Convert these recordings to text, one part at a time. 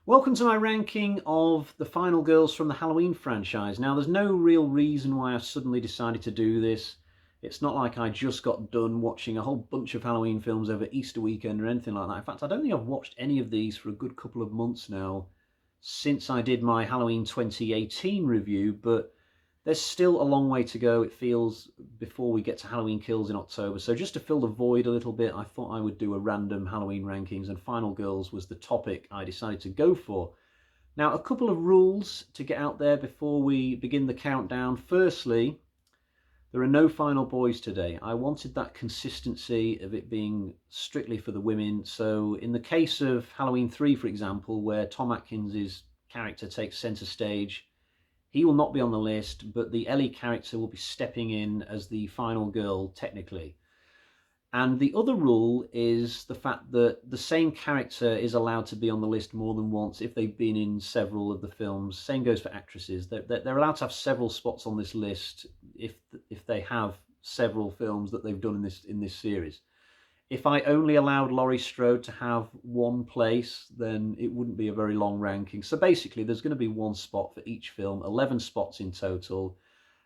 Welcome to my ranking of the final girls from the Halloween franchise. Now, there's no real reason why I suddenly decided to do this. It's not like I just got done watching a whole bunch of Halloween films over Easter weekend or anything like that. In fact, I don't think I've watched any of these for a good couple of months now since I did my Halloween 2018 review, but there's still a long way to go, it feels, before we get to Halloween Kills in October. So just to fill the void a little bit, I thought I would do a random Halloween rankings, and Final Girls was the topic I decided to go for. Now, a couple of rules to get out there before we begin the countdown. Firstly, there are no final boys today. I wanted that consistency of it being strictly for the women. So in the case of Halloween 3, for example, where Tom Atkins' character takes centre stage, he will not be on the list, but the Ellie character will be stepping in as the final girl, technically. And the other rule is the fact that the same character is allowed to be on the list more than once if they've been in several of the films. Same goes for actresses. They're allowed to have several spots on this list if they have several films that they've done in this series. If I only allowed Laurie Strode to have one place, then it wouldn't be a very long ranking. So basically, there's going to be one spot for each film, 11 spots in total,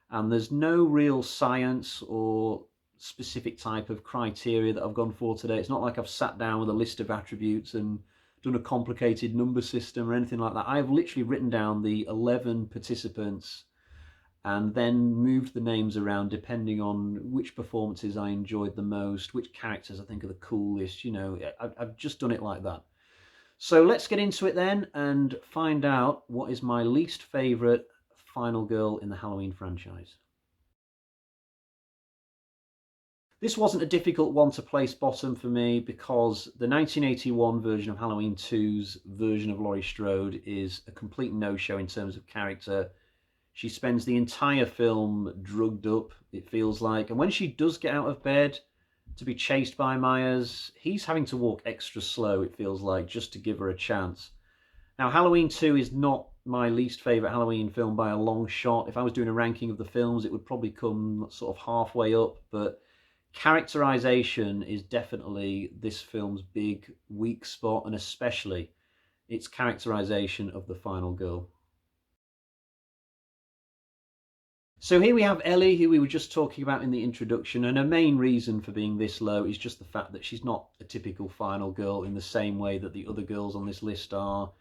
and there's no real science or specific type of criteria that I've gone for today. It's not like I've sat down with a list of attributes and done a complicated number system or anything like that. I've literally written down the 11 participants and then moved the names around depending on which performances I enjoyed the most, which characters I think are the coolest. You know, I've just done it like that. So let's get into it then and find out what is my least favourite final girl in the Halloween franchise. This wasn't a difficult one to place bottom for me because the 1981 version of Halloween 2's version of Laurie Strode is a complete no-show in terms of character. She spends the entire film drugged up, it feels like. And when she does get out of bed to be chased by Myers, he's having to walk extra slow, it feels like, just to give her a chance. Now, Halloween 2 is not my least favourite Halloween film by a long shot. If I was doing a ranking of the films, it would probably come sort of halfway up. But characterization is definitely this film's big weak spot, and especially its characterization of the final girl. So here we have Ellie, who we were just talking about in the introduction, and her main reason for being this low is just the fact that she's not a typical final girl in the same way that the other girls on this list are.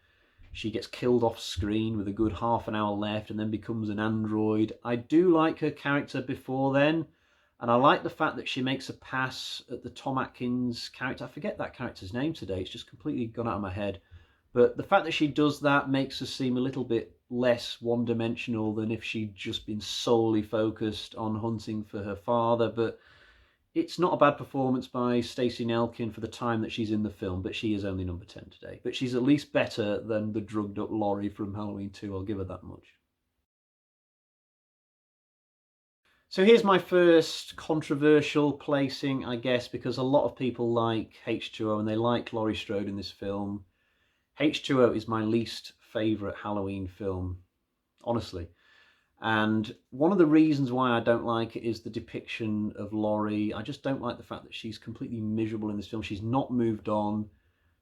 She gets killed off screen with a good half an hour left and then becomes an android. I do like her character before then, and I like the fact that she makes a pass at the Tom Atkins character. I forget that character's name today, it's just completely gone out of my head. But the fact that she does that makes her seem a little bit less one-dimensional than if she'd just been solely focused on hunting for her father. But it's not a bad performance by Stacey Nelkin for the time that she's in the film, but she is only number 10 today. But she's at least better than the drugged up Laurie from Halloween 2, I'll give her that much. So here's my first controversial placing, I guess, because a lot of people like H2O and they like Laurie Strode in this film. H2O is my least favourite Halloween film, honestly. And one of the reasons why I don't like it is the depiction of Laurie. I just don't like the fact that she's completely miserable in this film. She's not moved on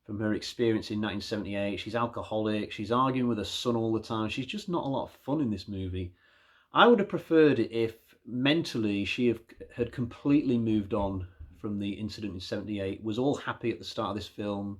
from her experience in 1978. She's alcoholic. She's arguing with her son all the time. She's just not a lot of fun in this movie. I would have preferred it if mentally she had completely moved on from the incident in 78, was all happy at the start of this film,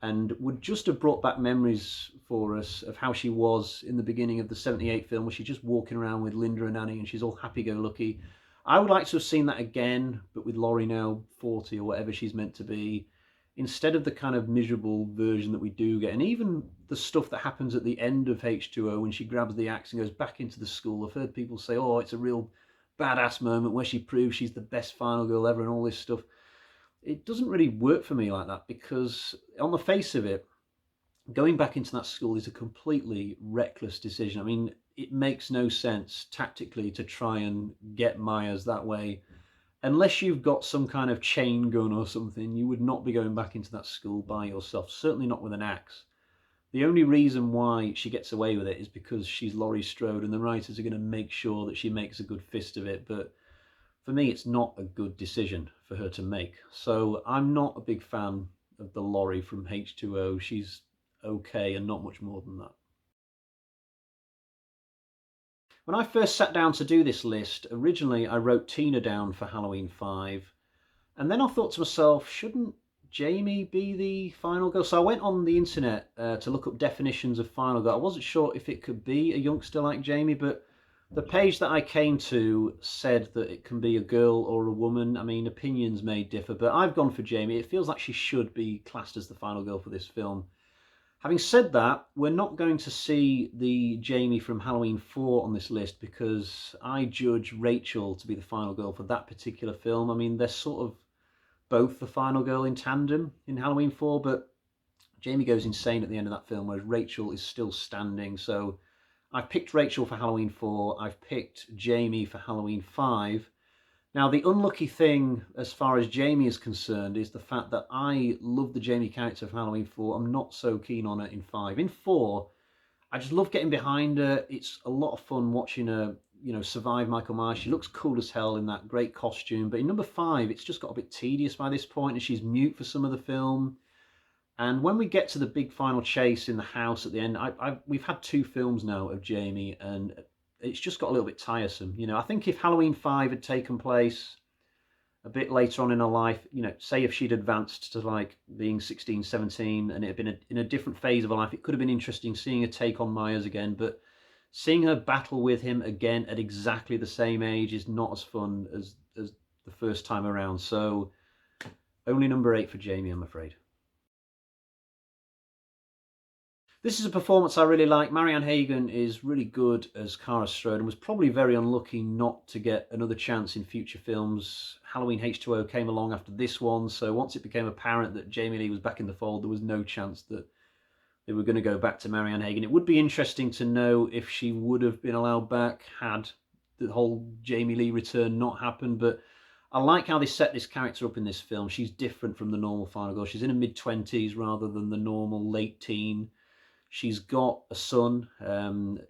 and would just have brought back memories for us of how she was in the beginning of the 78 film, where she's just walking around with Linda and Annie and she's all happy-go-lucky. I would like to have seen that again, but with Laurie now 40 or whatever she's meant to be, instead of the kind of miserable version that we do get. And even the stuff that happens at the end of H2O when she grabs the axe and goes back into the school. I've heard people say, oh, it's a real badass moment where she proves she's the best final girl ever and all this stuff. It doesn't really work for me like that, because on the face of it, going back into that school is a completely reckless decision. I mean, it makes no sense tactically to try and get Myers that way. Unless you've got some kind of chain gun or something, you would not be going back into that school by yourself, certainly not with an axe. The only reason why she gets away with it is because she's Laurie Strode and the writers are going to make sure that she makes a good fist of it. But for me, it's not a good decision for her to make. So I'm not a big fan of the Laurie from H2O. She's okay and not much more than that. When I first sat down to do this list, originally I wrote Tina down for Halloween 5. And then I thought to myself, shouldn't Jamie be the final girl? So I went on the internet to look up definitions of final girl. I wasn't sure if it could be a youngster like Jamie, but the page that I came to said that it can be a girl or a woman. I mean, opinions may differ, but I've gone for Jamie. It feels like she should be classed as the final girl for this film. Having said that, we're not going to see the Jamie from Halloween 4 on this list because I judge Rachel to be the final girl for that particular film. I mean, they're sort of both the final girl in tandem in Halloween 4, but Jamie goes insane at the end of that film, whereas Rachel is still standing. So I've picked Rachel for Halloween 4, I've picked Jamie for Halloween 5. Now, the unlucky thing as far as Jamie is concerned is the fact that I love the Jamie character from Halloween 4. I'm not so keen on her in 5. In 4, I just love getting behind her. It's a lot of fun watching her, survive Michael Myers. She looks cool as hell in that great costume. But in number 5, it's just got a bit tedious by this point, and she's mute for some of the film. And when we get to the big final chase in the house at the end, we've had 2 films now of Jamie, and it's just got a little bit tiresome. I think if Halloween 5 had taken place a bit later on in her life, say if she'd advanced to like being 16, 17, and it had been in a different phase of her life, it could have been interesting seeing her take on Myers again. But seeing her battle with him again at exactly the same age is not as fun as the first time around. So only number 8 for Jamie, I'm afraid. This is a performance I really like. Marianne Hagan is really good as Kara Strode and was probably very unlucky not to get another chance in future films. Halloween H2O came along after this one, so once it became apparent that Jamie Lee was back in the fold, there was no chance that they were going to go back to Marianne Hagan. It would be interesting to know if she would have been allowed back had the whole Jamie Lee return not happened, but I like how they set this character up in this film. She's different from the normal final girl. She's in her mid-20s rather than the normal late teen. She's got a son.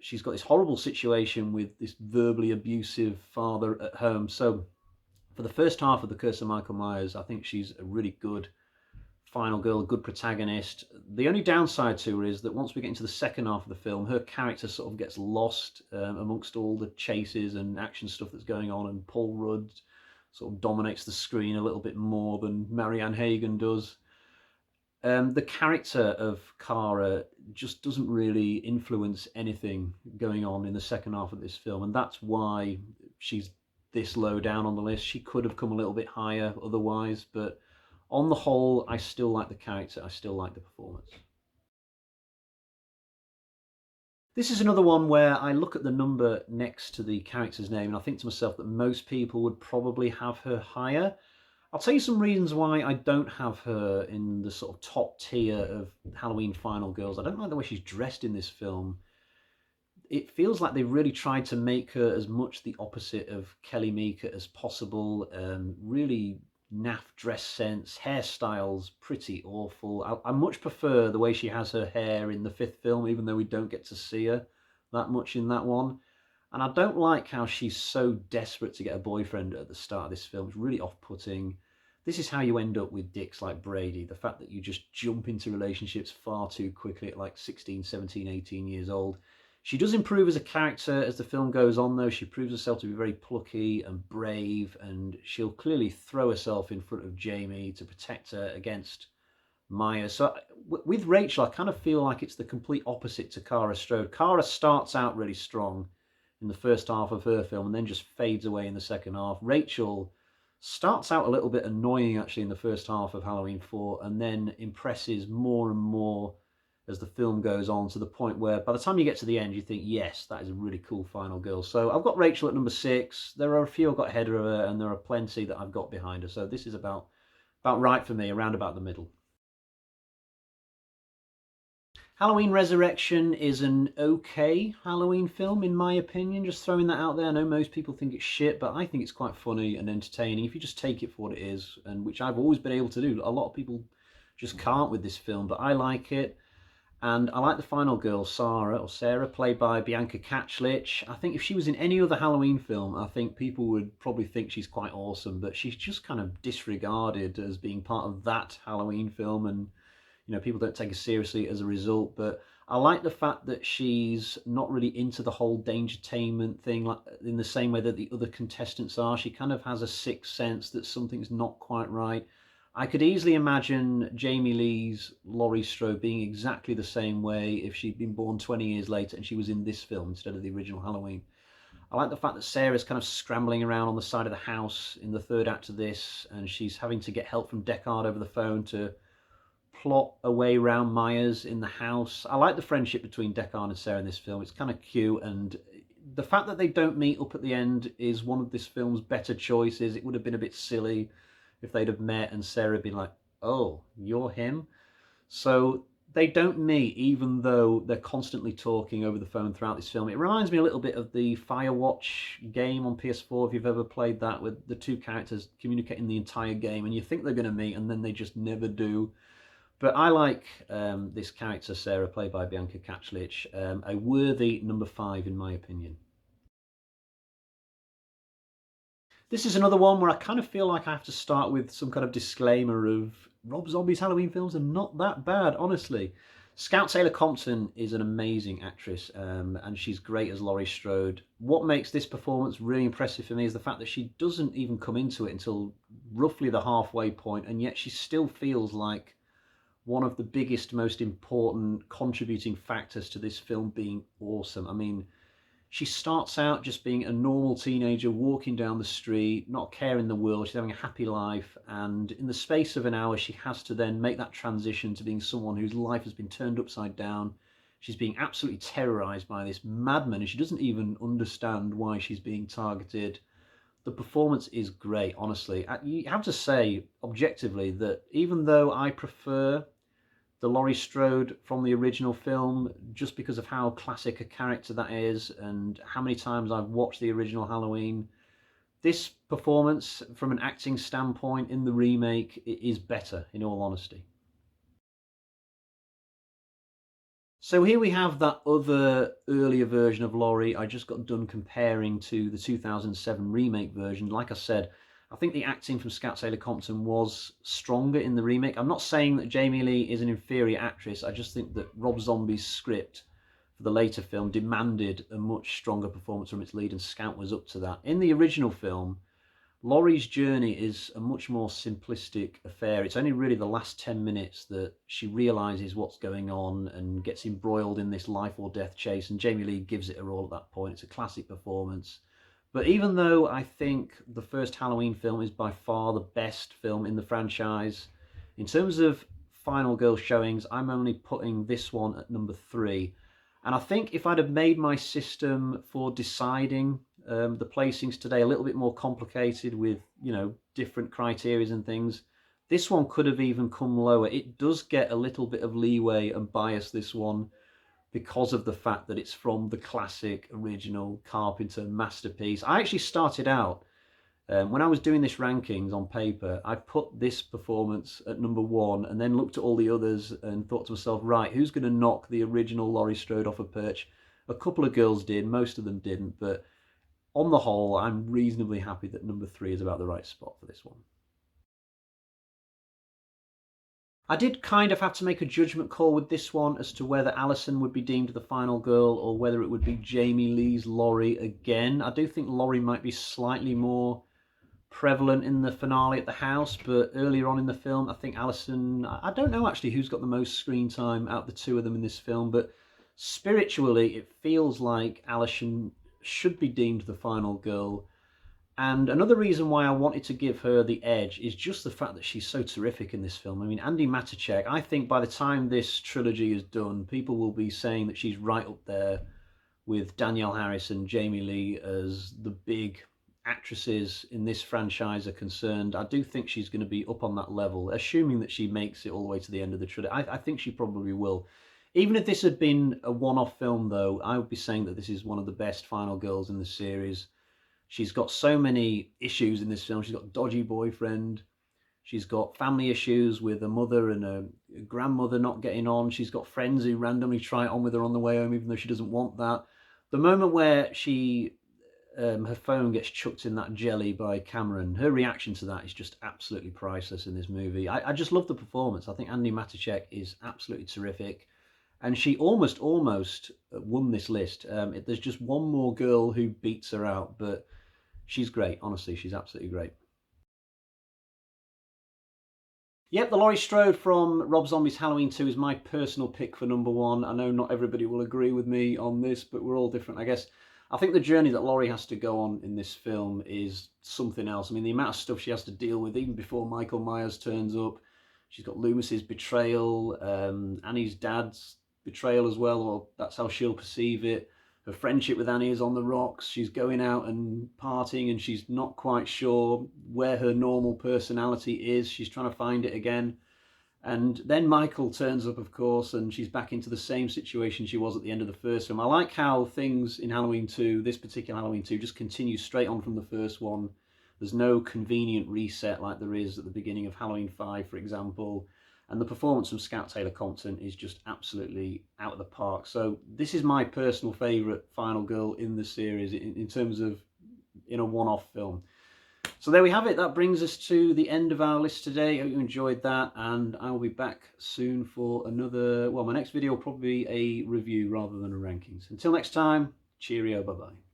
She's got this horrible situation with this verbally abusive father at home. So for the first half of The Curse of Michael Myers, I think she's a really good final girl, a good protagonist. The only downside to her is that once we get into the second half of the film, her character sort of gets lost amongst all the chases and action stuff that's going on, and Paul Rudd sort of dominates the screen a little bit more than Marianne Hagan does. The character of Kara just doesn't really influence anything going on in the second half of this film, and that's why she's this low down on the list. She could have come a little bit higher otherwise, but on the whole, I still like the character, I still like the performance. This is another one where I look at the number next to the character's name and I think to myself that most people would probably have her higher. I'll tell you some reasons why I don't have her in the sort of top tier of Halloween final girls. I don't like the way she's dressed in this film. It feels like they really tried to make her as much the opposite of Kelly Meeker as possible. Really naff dress sense, hairstyles pretty awful. I much prefer the way she has her hair in the 5th film, even though we don't get to see her that much in that one. And I don't like how she's so desperate to get a boyfriend at the start of this film. It's really off-putting. This is how you end up with dicks like Brady. The fact that you just jump into relationships far too quickly at like 16, 17, 18 years old. She does improve as a character as the film goes on, though. She proves herself to be very plucky and brave, and she'll clearly throw herself in front of Jamie to protect her against Myers. So with Rachel, I kind of feel like it's the complete opposite to Kara Strode. Kara starts out really strong in the first half of her film and then just fades away in the second half. Rachel starts out a little bit annoying actually in the first half of Halloween 4 and then impresses more and more as the film goes on, to the point where by the time you get to the end you think, yes, that is a really cool final girl. So I've got Rachel at number 6. There are a few I've got ahead of her and there are plenty that I've got behind her. So this is about right for me, around about the middle. Halloween Resurrection is an okay Halloween film, in my opinion. Just throwing that out there. I know most people think it's shit, but I think it's quite funny and entertaining if you just take it for what it is, and which I've always been able to do. A lot of people just can't with this film, but I like it. And I like the final girl, Sarah, played by Bianca Katchlich. I think if she was in any other Halloween film, I think people would probably think she's quite awesome, but she's just kind of disregarded as being part of that Halloween film, and people don't take her seriously as a result. But I like the fact that she's not really into the whole dangertainment thing, like in the same way that the other contestants are. She kind of has a sixth sense that something's not quite right. I could easily imagine Jamie Lee's Laurie Strode being exactly the same way if she'd been born 20 years later and she was in this film instead of the original Halloween. I like the fact that Sarah's kind of scrambling around on the side of the house in the third act of this, and she's having to get help from Deckard over the phone to plot a way around Myers in the house. I like the friendship between Deckard and Sarah in this film. It's kind of cute, and the fact that they don't meet up at the end is one of this film's better choices. It would have been a bit silly if they'd have met and Sarah had been like, "Oh, you're him." So they don't meet, even though they're constantly talking over the phone throughout this film. It reminds me a little bit of the Firewatch game on PS4, if you've ever played that, with the two characters communicating the entire game, and you think they're going to meet, and then they just never do. But I like this character, Sarah, played by Bianca Katchlich, a worthy number 5 in my opinion. This is another one where I kind of feel like I have to start with some kind of disclaimer of Rob Zombie's Halloween films are not that bad, honestly. Scout Taylor Compton is an amazing actress, and she's great as Laurie Strode. What makes this performance really impressive for me is the fact that she doesn't even come into it until roughly the halfway point, and yet she still feels like one of the biggest, most important contributing factors to this film being awesome. I mean, she starts out just being a normal teenager walking down the street, not caring the world. She's having a happy life, and in the space of an hour, she has to then make that transition to being someone whose life has been turned upside down. She's being absolutely terrorized by this madman, and she doesn't even understand why she's being targeted. The performance is great, honestly. You have to say, objectively, that even though I prefer the Laurie Strode from the original film, just because of how classic a character that is and how many times I've watched the original Halloween, this performance from an acting standpoint in the remake is better, in all honesty. So here we have that other earlier version of Laurie. I just got done comparing to the 2007 remake version. Like I said, I think the acting from Scout Taylor Compton was stronger in the remake. I'm not saying that Jamie Lee is an inferior actress. I just think that Rob Zombie's script for the later film demanded a much stronger performance from its lead, and Scout was up to that. In the original film, Laurie's journey is a much more simplistic affair. It's only really the last 10 minutes that she realizes what's going on and gets embroiled in this life or death chase, and Jamie Lee gives it her all at that point. It's a classic performance. But even though I think the first Halloween film is by far the best film in the franchise, in terms of final girl showings, I'm only putting this one at number 3. And I think if I'd have made my system for deciding the placings today a little bit more complicated with, different criteria and things, this one could have even come lower. It does get a little bit of leeway and bias, this one, because of the fact that it's from the classic original Carpenter masterpiece. I actually started out, when I was doing this rankings on paper, I put this performance at number 1 and then looked at all the others and thought to myself, right, who's going to knock the original Laurie Strode off a perch? A couple of girls did, most of them didn't, but on the whole, I'm reasonably happy that number 3 is about the right spot for this one. I did kind of have to make a judgment call with this one as to whether Alison would be deemed the final girl or whether it would be Jamie Lee's Laurie again. I do think Laurie might be slightly more prevalent in the finale at the house, but earlier on in the film, I think Alison, I don't know actually who's got the most screen time out of the two of them in this film, but spiritually, it feels like Alison should be deemed the final girl. And another reason why I wanted to give her the edge is just the fact that she's so terrific in this film. I mean, Andi Matichak, I think by the time this trilogy is done, people will be saying that she's right up there with Danielle Harris and Jamie Lee as the big actresses in this franchise are concerned. I do think she's going to be up on that level, assuming that she makes it all the way to the end of the trilogy. I think she probably will. Even if this had been a one-off film, though, I would be saying that this is one of the best final girls in the series. She's got so many issues in this film. She's got a dodgy boyfriend. She's got family issues with her mother and her grandmother not getting on. She's got friends who randomly try it on with her on the way home, even though she doesn't want that. The moment where her phone gets chucked in that jelly by Cameron, her reaction to that is just absolutely priceless in this movie. I just love the performance. I think Andi Matichak is absolutely terrific. And she almost won this list. There's just one more girl who beats her out, but she's great. Honestly, she's absolutely great. Yep, the Laurie Strode from Rob Zombie's Halloween 2 is my personal pick for number one. I know not everybody will agree with me on this, but we're all different, I guess. I think the journey that Laurie has to go on in this film is something else. I mean, the amount of stuff she has to deal with, even before Michael Myers turns up. She's got Loomis's betrayal, Annie's dad's betrayal as well, or that's how she'll perceive it. Her friendship with Annie is on the rocks. She's going out and partying and she's not quite sure where her normal personality is. She's trying to find it again. And then Michael turns up, of course, and she's back into the same situation she was at the end of the first film. I like how things in Halloween 2, this particular Halloween 2, just continue straight on from the first one. There's no convenient reset like there is at the beginning of Halloween 5, for example. And the performance from Scout Taylor Compton is just absolutely out of the park. So this is my personal favourite Final Girl in the series in terms of in a one-off film. So there we have it. That brings us to the end of our list today. I hope you enjoyed that, and I will be back soon for another, well, my next video will probably be a review rather than a rankings. Until next time, cheerio, bye-bye.